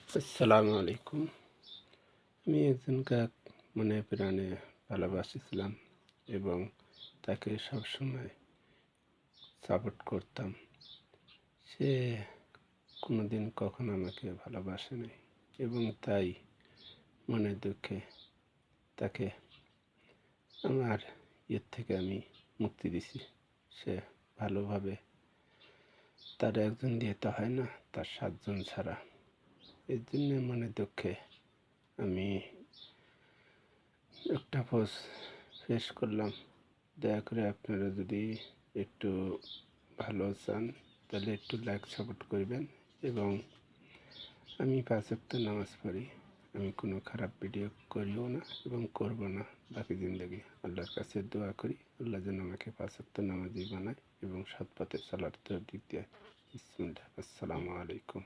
আসসালামু আলাইকুম। আমি একজনকে মনে প্রাণে ভালোবাসছিলাম এবং তাকে সবসময় সাপোর্ট করতাম। সে কোনোদিন কখনো আমাকে ভালোবাসেনি এবং তাই মনের দুঃখে তাকে আমার থেকে আমি মুক্তি দিছি। সে ভালোভাবে তার একজন দিয়ে তো হয় না, তার 7 জন ছাড়া। এর জন্য মনের দুঃখে আমি একটা পোস্ট শেষ করলাম। দয়া করে আপনারা যদি একটু ভালো চান তাহলে একটু লাইক সাপোর্ট করবেন। এবং আমি 5 ওয়াক্ত নামাজ পড়ি। আমি কোনো খারাপ ভিডিও করিও না এবং করব না বাকি জিন্দগি। আল্লাহর কাছে দোয়া করি আল্লাহ যেন আমাকে 5 ওয়াক্ত নামাজি বানায় এবং সৎ পথে চলার তৌফিক দেয়। বিসমিল্লাহ। আসসালামু আলাইকুম।